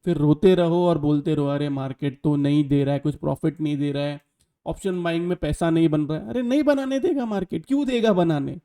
फिर रोते रहो और बोलते रहो अरे मार्केट तो नहीं दे रहा है, कुछ प्रॉफिट नहीं दे रहा है, ऑप्शन बाइंग में पैसा नहीं बन रहा है। अरे नहीं बनाने देगा मार्केट, क्यों देगा बनाने?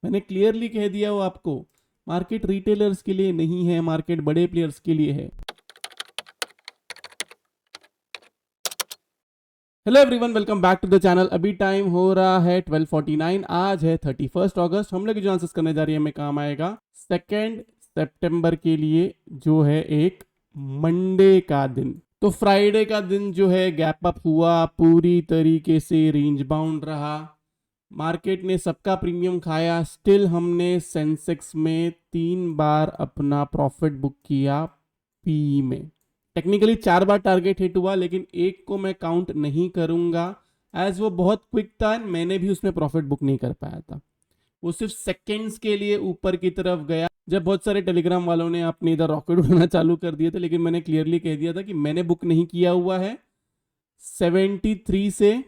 मैंने क्लियरली कह दिया हो आपको, मार्केट रिटेलर्स के लिए नहीं है, मार्केट बड़े प्लेयर्स के लिए है। Hello everyone, welcome back to the channel. अभी टाइम हो रहा है 12:49। आज है 31 अगस्त। हम लोग जो आंसर्स करने जा रही है हमें काम आएगा 2 सितंबर के लिए, जो है एक मंडे का दिन। तो फ्राइडे का दिन जो है गैप अप हुआ, पूरी तरीके से रेंज बाउंड रहा, मार्केट ने सबका प्रीमियम खाया। स्टिल हमने सेंसेक्स में 3 बार अपना प्रॉफिट बुक किया पी में। टेक्निकली 4 बार टारगेट हिट हुआ, लेकिन एक को मैं काउंट नहीं करूंगा एज वो बहुत क्विक था, मैंने भी उसमें प्रॉफिट बुक नहीं कर पाया था। वो सिर्फ सेकेंड्स के लिए ऊपर की तरफ गया, जब बहुत सारे टेलीग्राम वालों ने अपने इधर रॉकेट उड़ाना चालू कर दिए थे, लेकिन मैंने क्लियरली कह दिया था कि मैंने बुक नहीं किया हुआ है। 73 से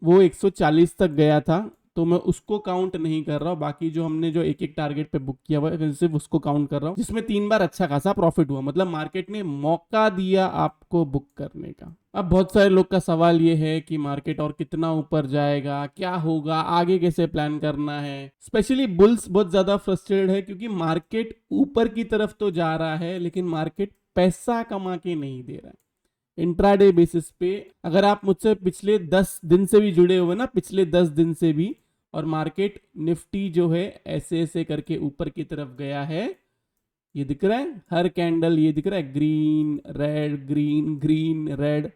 वो 140 तक गया था, तो मैं उसको काउंट नहीं कर रहा हूँ। बाकी जो हमने जो एक एक टारगेट पे बुक किया हुआ है सिर्फ उसको काउंट कर रहा हूँ, जिसमें 3 बार अच्छा खासा प्रॉफिट हुआ। मतलब मार्केट ने मौका दिया आपको बुक करने का। अब बहुत सारे लोग का सवाल ये है कि मार्केट और कितना ऊपर जाएगा, क्या होगा आगे, कैसे प्लान करना है। स्पेशली बुल्स बहुत ज्यादा फ्रस्ट्रेटेड है, क्योंकि मार्केट ऊपर की तरफ तो जा रहा है, लेकिन मार्केट पैसा कमा के नहीं दे रहा है। इंट्राडे बेसिस पे अगर आप मुझसे पिछले 10 दिन से भी जुड़े हुए ना, पिछले 10 दिन से भी, और मार्केट निफ्टी जो है ऐसे ऐसे करके ऊपर की तरफ गया है, ये दिख रहा है हर कैंडल, ये दिख रहा है green red green green red.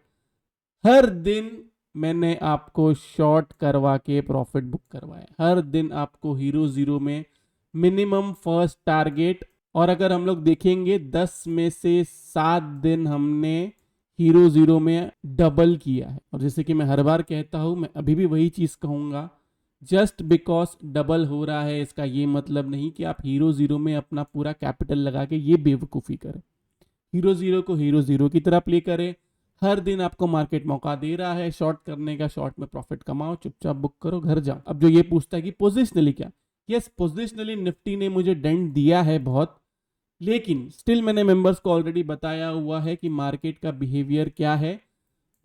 हर दिन मैंने आपको शॉर्ट करवा के प्रॉफिट बुक करवाया, हर दिन आपको हीरो जीरो में मिनिमम फर्स्ट टारगेट। और अगर हम लोग देखेंगे 10 में से 7 दिन हमने हीरो जीरो में डबल किया है। और जैसे कि मैं हर बार कहता हूं, मैं अभी भी वही चीज कहूंगा, जस्ट बिकॉज डबल हो रहा है इसका ये मतलब नहीं कि आप हीरो जीरो में अपना पूरा कैपिटल लगा के ये बेवकूफ़ी करें। हीरो जीरो को हीरो जीरो की तरह प्ले करें। हर दिन आपको मार्केट मौका दे रहा है शॉर्ट करने का, शॉर्ट में प्रॉफिट कमाओ, चुपचाप बुक करो, घर जाओ। अब जो ये पूछता है कि पोजिशनली क्या, यस पोजिशनली निफ्टी ने मुझे डेंट दिया है बहुत, लेकिन स्टिल मैंने मेंबर्स को ऑलरेडी बताया हुआ है कि मार्केट का बिहेवियर क्या है।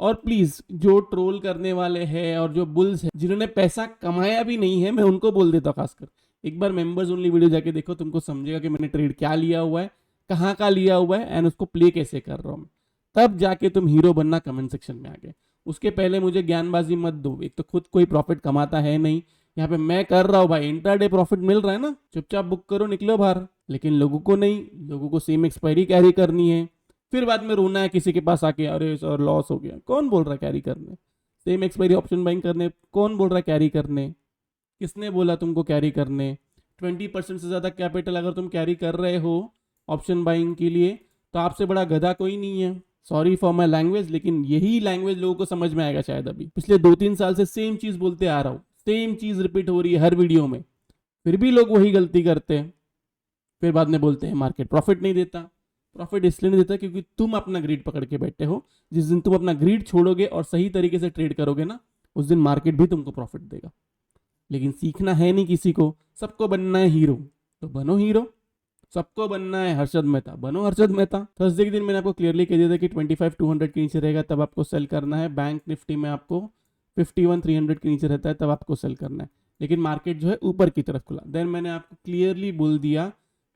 और प्लीज जो ट्रोल करने वाले हैं और जो बुल्स हैं जिन्होंने पैसा कमाया भी नहीं है, मैं उनको बोल देता हूँ खासकर, एक बार मेंबर्स ओनली वीडियो जाके देखो, तुमको समझेगा कि मैंने ट्रेड क्या लिया हुआ है, कहाँ का लिया हुआ है, एंड उसको प्ले कैसे कर रहा हूँ। तब जाके तुम हीरो बनना कमेंट सेक्शन में आके। उसके पहले मुझे ज्ञानबाजी मत दो, एक तो खुद कोई प्रॉफिट कमाता है नहीं, यहाँ पे मैं कर रहा हूँ भाई, इंट्राडे प्रॉफिट मिल रहा है ना, चुपचाप बुक करो, निकलो बाहर। लेकिन लोगों को नहीं, लोगों को सेम एक्सपायरी कैरी करनी है, फिर बाद में रोना है किसी के पास आके, अरे सर लॉस हो गया। कौन बोल रहा है कैरी करने? सेम एक्सपायरी ऑप्शन बाइंग करने कौन बोल रहा है कैरी करने? किसने बोला तुमको कैरी करने? 20% से ज्यादा कैपिटल अगर तुम कैरी कर रहे हो ऑप्शन बाइंग के लिए, तो आपसे बड़ा गधा कोई नहीं है। सॉरी फॉर माई लैंग्वेज, लेकिन यही लैंग्वेज लोगों को समझ में आएगा शायद। अभी पिछले 2-3 साल से सेम चीज बोलते आ रहा हूँ, सेम चीज रिपीट हो रही है हर वीडियो में, फिर भी लोग वही गलती करते हैं। फिर बाद में बोलते हैं मार्केट प्रॉफिट नहीं देता। प्रॉफिट इसलिए नहीं देता क्योंकि तुम अपना ग्रीड पकड़ के बैठे हो। जिस दिन तुम अपना ग्रीड छोड़ोगे और सही तरीके से ट्रेड करोगे ना, उस दिन मार्केट भी तुमको प्रॉफिट देगा। लेकिन सीखना है नहीं किसी को, सबको बनना है हीरो, तो बनो हीरो। सबको बनना है हर्षद मेहता, बनो हर्षद मेहता। थर्सडे के दिन मैंने आपको क्लियरली कह दिया था कि 25-200 के नीचे रहेगा तब आपको सेल करना है। बैंक निफ्टी में आपको 51-300 के नीचे रहता है तब आपको सेल करना है। लेकिन मार्केट जो है ऊपर की तरफ खुला, देन मैंने आपको क्लियरली बोल दिया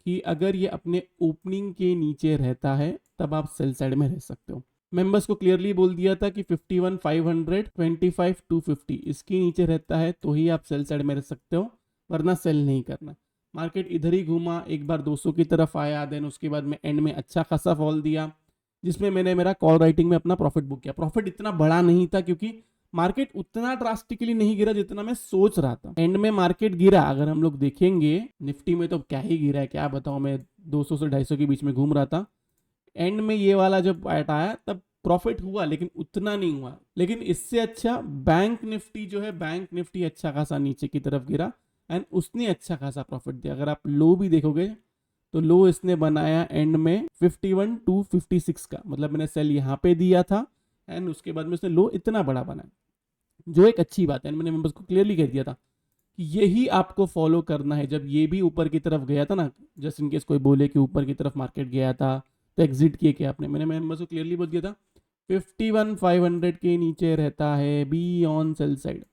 कि अगर ये अपने ओपनिंग के नीचे रहता है तब आप सेल साइड में रह सकते हो। मेंबर्स को क्लियरली बोल दिया था कि 51-500, 25-250 इसके नीचे रहता है तो ही आप सेल साइड में रह सकते हो, वरना सेल नहीं करना। मार्केट इधर ही घूमा, एक बार 200 की तरफ आया, देन उसके बाद में एंड में अच्छा खासा फॉल दिया, जिसमें मैंने मेरा कॉल राइटिंग में अपना प्रॉफिट बुक किया। प्रॉफिट इतना बड़ा नहीं था क्योंकि मार्केट उतना ड्रास्टिकली नहीं गिरा जितना मैं सोच रहा था। एंड में मार्केट गिरा, अगर हम लोग देखेंगे निफ्टी में तो क्या ही गिरा है, क्या बताऊं मैं, 200 से 250 के बीच में घूम रहा था। एंड में ये वाला जब पॉइंट आया तब प्रॉफिट हुआ, लेकिन उतना नहीं हुआ। लेकिन इससे अच्छा बैंक निफ्टी जो है, बैंक निफ्टी अच्छा खासा नीचे की तरफ गिरा एंड उसने अच्छा खासा प्रॉफिट दिया। अगर आप लो भी देखोगे तो लो इसने बनाया एंड में 51-256 का, मतलब मैंने सेल यहाँ पे दिया था एंड उसके बाद में उसने लो इतना बड़ा बनाया, जो एक अच्छी बात है। मैंने मेंबर्स को क्लियरली कह दिया था कि यही आपको फॉलो करना है। जब ये भी ऊपर की तरफ गया था ना, जस्ट इन केस कोई बोले कि ऊपर की तरफ मार्केट गया था तो एग्जिट किए क्या आपने? मैंने मेंबर्स को क्लियरली बोल दिया था 51,500 के नीचे रहता है, बी ऑन सेल साइड।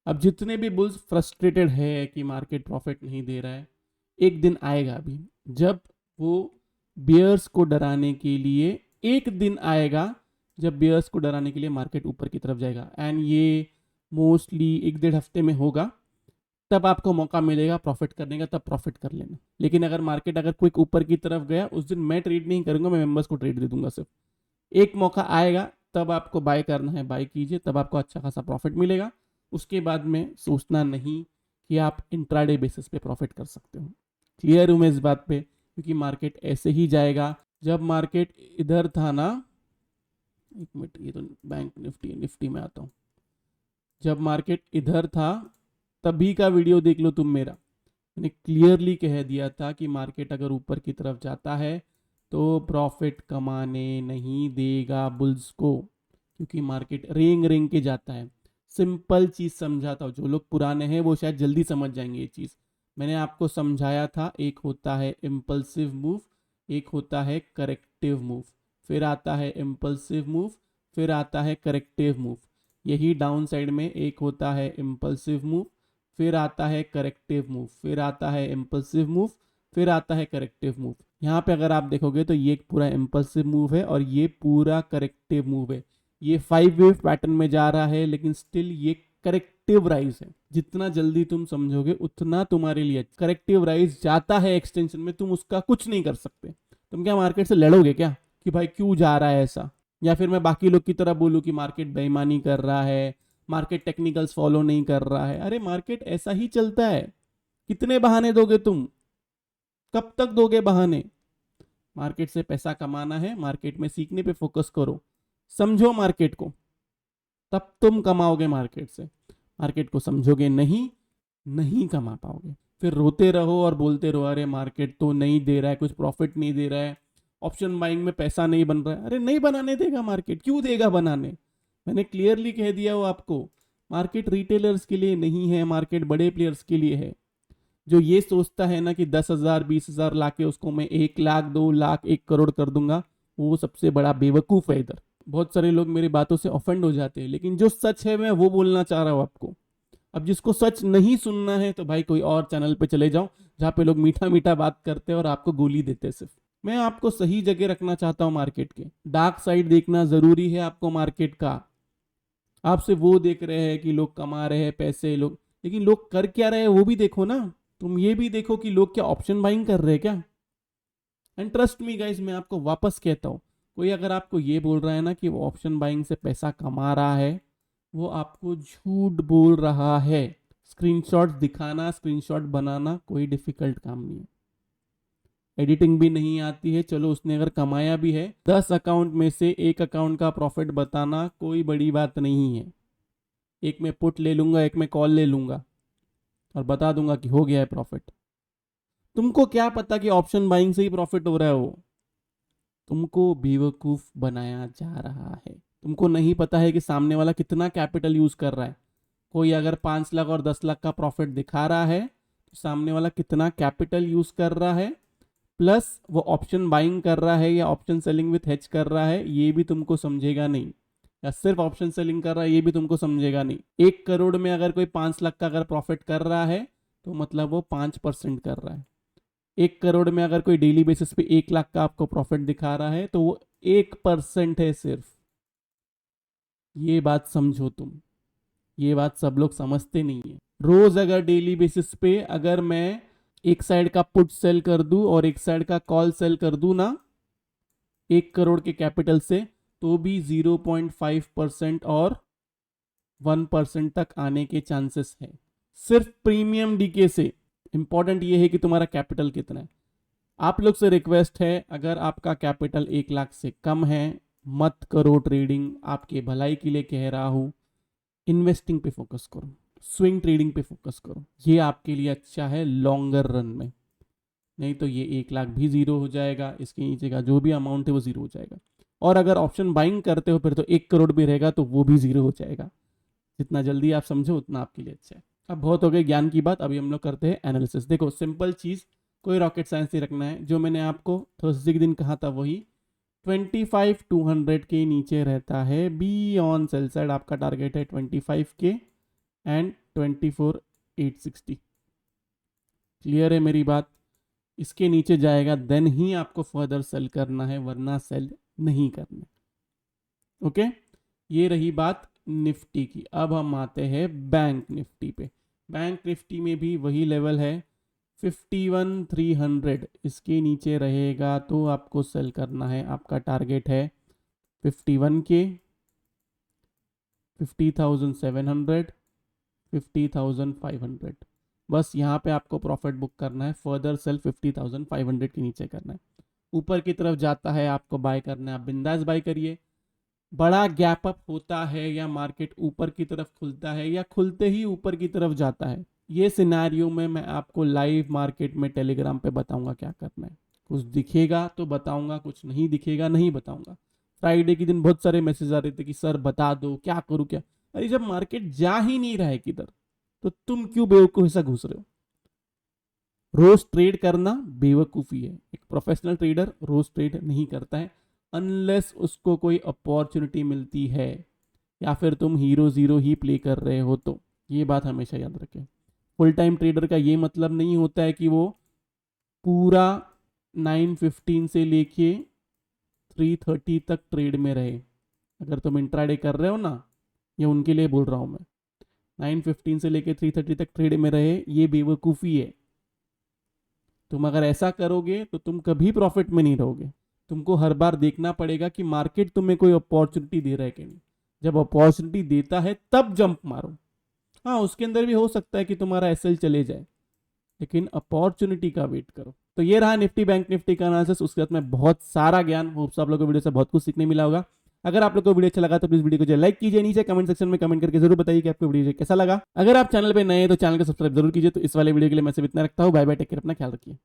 अब जितने भी बुल्स फ्रस्ट्रेटेड है कि मार्केट प्रॉफिट नहीं दे रहा है, एक दिन आएगा अभी जब वो बियर्स को डराने के लिए, एक दिन आएगा जब बियर्स को डराने के लिए मार्केट ऊपर की तरफ जाएगा, एंड ये मोस्टली 1-1.5 हफ्ते में होगा। तब आपको मौका मिलेगा प्रॉफिट करने का, तब प्रॉफिट कर लेना। लेकिन अगर मार्केट अगर क्विक ऊपर की तरफ गया, उस दिन मैं ट्रेड नहीं करूंगा, मैं मेंबर्स को ट्रेड दे दूंगा सिर्फ। एक मौका आएगा तब आपको बाय करना है, बाय कीजिए, तब आपको अच्छा खासा प्रॉफिट मिलेगा। उसके बाद में सोचना नहीं कि आप इंट्राडे बेसिस पे प्रॉफिट कर सकते हो। क्लियर हूं मैं इस बात पे? क्योंकि मार्केट ऐसे ही जाएगा। जब मार्केट इधर था ना, एक मिनट, ये तो बैंक निफ्टी, निफ्टी में आता हूँ। जब मार्केट इधर था तभी का वीडियो देख लो तुम मेरा, मैंने क्लियरली कह दिया था कि मार्केट अगर ऊपर की तरफ जाता है तो प्रॉफिट कमाने नहीं देगा बुल्स को, क्योंकि मार्केट रेंग रेंग के जाता है। सिंपल चीज समझाता हूँ, जो लोग पुराने हैं वो शायद जल्दी समझ जाएंगे ये चीज। मैंने आपको समझाया था, एक होता है इम्पल्सिव मूव, एक होता है करेक्टिव मूव, फिर आता है इम्पल्सिव मूव, फिर आता है करेक्टिव मूव। यही डाउन साइड में एक होता है इम्पल्सिव मूव, फिर आता है करेक्टिव मूव, फिर आता है इम्पल्सिव मूव, फिर आता है करेक्टिव मूव। यहाँ पे अगर आप देखोगे तो ये पूरा इम्पल्सिव मूव है और ये पूरा करेक्टिव मूव है। ये 5 वेव पैटर्न में जा रहा है, लेकिन स्टिल ये करेक्टिव राइज है। जितना जल्दी तुम समझोगे उतना तुम्हारे लिए। करेक्टिव राइज जाता है एक्सटेंशन में, तुम उसका कुछ नहीं कर सकते। तुम क्या मार्केट से लड़ोगे क्या कि भाई क्यों जा रहा है ऐसा? या फिर मैं बाकी लोग की तरह बोलूं कि मार्केट बेईमानी कर रहा है, मार्केट टेक्निकल्स फॉलो नहीं कर रहा है? अरे मार्केट ऐसा ही चलता है। कितने बहाने दोगे तुम? कब तक दोगे बहाने? मार्केट से पैसा कमाना है, मार्केट में सीखने पे फोकस करो, समझो मार्केट को, तब तुम कमाओगे मार्केट से। मार्केट को समझोगे नहीं, नहीं कमा पाओगे। फिर रोते रहो और बोलते रहो अरे मार्केट तो नहीं दे रहा है, कुछ प्रॉफिट नहीं दे रहा है, ऑप्शन बाइंग में पैसा नहीं बन रहा है। अरे नहीं बनाने देगा मार्केट, क्यों देगा बनाने? मैंने क्लियरली कह दिया हो आपको, मार्केट रिटेलर्स के लिए नहीं है, मार्केट बड़े प्लेयर्स के लिए है। जो ये सोचता है ना कि 10,000 20,000 लाके उसको मैं 1 लाख 2 लाख 1 करोड़ कर दूंगा, वो सबसे बड़ा बेवकूफ है इधर। बहुत सारे लोग मेरी बातों से ऑफेंड हो जाते हैं, लेकिन जो सच है मैं वो बोलना चाह रहा हूँ आपको। अब जिसको सच नहीं सुनना है तो भाई कोई और चैनल पे चले जाओ, जहाँ पे लोग मीठा मीठा बात करते हैं और आपको गोली देते हैं सिर्फ। मैं आपको सही जगह रखना चाहता हूँ मार्केट के। डार्क साइड देखना जरूरी है आपको मार्केट का। आपसे वो देख रहे हैं कि लोग कमा रहे हैं पैसे, लोग, लेकिन लोग कर क्या रहे हैं वो भी देखो ना। तुम ये भी देखो कि लोग क्या ऑप्शन बाइंग कर रहे हैं क्या। एंड ट्रस्ट मी गाइस, मैं आपको वापस कहता हूँ, कोई अगर आपको ये बोल रहा है ना कि वो ऑप्शन बाइंग से पैसा कमा रहा है, वो आपको झूठ बोल रहा है। स्क्रीनशॉट दिखाना, स्क्रीनशॉट बनाना कोई डिफिकल्ट काम नहीं है, एडिटिंग भी नहीं आती है। चलो उसने अगर कमाया भी है, 10 अकाउंट में से एक अकाउंट का प्रॉफिट बताना कोई बड़ी बात नहीं है। एक में पुट ले लूंगा, एक में कॉल ले लूंगा और बता दूंगा कि हो गया है प्रॉफिट। तुमको क्या पता कि ऑप्शन बाइंग से ही प्रॉफिट हो रहा है? वो तुमको बेवकूफ बनाया जा रहा है। तुमको नहीं पता है कि सामने वाला कितना कैपिटल यूज कर रहा है। कोई अगर 5 लाख और 10 लाख का प्रॉफिट दिखा रहा है तो सामने वाला कितना कैपिटल यूज कर रहा है, प्लस वो ऑप्शन बाइंग कर रहा है या ऑप्शन सेलिंग विथ हेज कर रहा है, ये भी तुमको समझेगा नहीं। या सिर्फ ऑप्शन सेलिंग कर रहा है, ये भी तुमको समझेगा नहीं। 1 करोड़ में अगर कोई 5 लाख का अगर प्रॉफिट कर रहा है तो मतलब वो 5% कर रहा है। 1 करोड़ में अगर कोई डेली बेसिस पे 1 लाख का आपको प्रॉफिट दिखा रहा है तो वो 1% है सिर्फ। ये बात समझो तुम, ये बात सब लोग समझते नहीं है। रोज अगर डेली बेसिस पे अगर मैं एक साइड का पुट सेल कर दूं और एक साइड का कॉल सेल कर दूं ना 1 करोड़ के कैपिटल से, तो भी 0.5% और 1% तक आने के चांसेस है, सिर्फ प्रीमियम डीके से। इंपॉर्टेंट ये है कि तुम्हारा कैपिटल कितना है। आप लोग से रिक्वेस्ट है, अगर आपका कैपिटल 1 लाख से कम है मत करो ट्रेडिंग। आपके भलाई के लिए कह रहा हूं, इन्वेस्टिंग पे फोकस करो, स्विंग ट्रेडिंग पे फोकस करो। ये आपके लिए अच्छा है लॉन्गर रन में। नहीं तो ये 1 लाख भी जीरो हो जाएगा, इसके नीचे का जो भी अमाउंट है वो जीरो हो जाएगा। और अगर ऑप्शन बाइंग करते हो फिर तो 1 करोड़ भी रहेगा तो वो भी जीरो हो जाएगा। जितना जल्दी आप समझो उतना आपके लिए अच्छा है। अब बहुत हो गई ज्ञान की बात, अभी हम लोग करते हैं एनालिसिस। देखो सिंपल चीज, कोई रॉकेट साइंस नहीं रखना है, जो मैंने आपको थर्सडे के दिन कहा था वही 25,200 के नीचे रहता है बी ऑन सेल साइड। आपका टारगेट है 25 के एंड 24,860। क्लियर है मेरी बात? इसके नीचे जाएगा देन ही आपको फर्दर सेल करना है, वरना सेल नहीं करना। ओके, ये रही बात निफ्टी की। अब हम आते हैं बैंक निफ्टी पे। बैंक निफ्टी में भी वही लेवल है 51,300, इसके नीचे रहेगा तो आपको सेल करना है। आपका टारगेट है 51 के, 50,700, 50,500। बस यहाँ पे आपको प्रॉफिट बुक करना है, फर्दर सेल 50,500 के नीचे करना है। ऊपर की तरफ जाता है आपको बाय करना है, आप बिंदास बाय करिए। बड़ा गैप अप होता है या मार्केट ऊपर की तरफ खुलता है या खुलते ही ऊपर की तरफ जाता है, ये सिनेरियो में मैं आपको लाइव मार्केट में टेलीग्राम पे बताऊंगा क्या करना है। कुछ दिखेगा तो बताऊंगा, कुछ नहीं दिखेगा नहीं बताऊंगा। फ्राइडे के दिन बहुत सारे मैसेज आ रहे थे कि सर बता दो क्या करूं क्या। अरे जब मार्केट जा ही नहीं रहा है किधर, तो तुम क्यों बेवकूफ ऐसा घुस रहे हो? रोज ट्रेड करना बेवकूफ़ी है। एक प्रोफेशनल ट्रेडर रोज ट्रेड नहीं करता है अनलेस उसको कोई अपॉर्चुनिटी मिलती है, या फिर तुम हीरो जीरो ही प्ले कर रहे हो। तो ये बात हमेशा याद रखें। फुल टाइम ट्रेडर का ये मतलब नहीं होता है कि वो पूरा 9:15 से लेके 3:30 तक ट्रेड में रहे। अगर तुम इंट्राडे कर रहे हो ना, ये उनके लिए बोल रहा हूँ मैं, 9:15 से लेके 3:30 तक ट्रेड में रहे, ये बेवकूफ़ी है। तुम अगर ऐसा करोगे तो तुम कभी प्रॉफिट में नहीं रहोगे। तुमको हर बार देखना पड़ेगा कि मार्केट तुम्हें कोई अपॉर्चुनिटी दे रहा है कि नहीं। जब अपॉर्चुनिटी देता है तब जंप मारो। हाँ, उसके अंदर भी हो सकता है कि तुम्हारा एसएल चले जाए, लेकिन अपॉर्चुनिटी का वेट करो। तो ये रहा निफ्टी बैंक निफ्टी का एनालिसिस। उसके बाद में बहुत सारा ज्ञान, होप्स आप लोगों को वीडियो से बहुत कुछ सीखने मिला होगा। अगर आप लोग को वीडियो अच्छा लगा तो प्लीज वीडियो को जो लाइक कीजिए, नीचे कमेंट सेक्शन में कमेंट करके जरूर बताइए कि आपको वीडियो कैसा लगा। अगर आप चैनल पे नए हैं तो चैनल को सब्सक्राइब जरूर कीजिए। तो इस वाले वीडियो के लिए मैं सिर्फ इतना रखता हूँ। बाय बाय, टेक केयर, अपना ख्याल रखिए।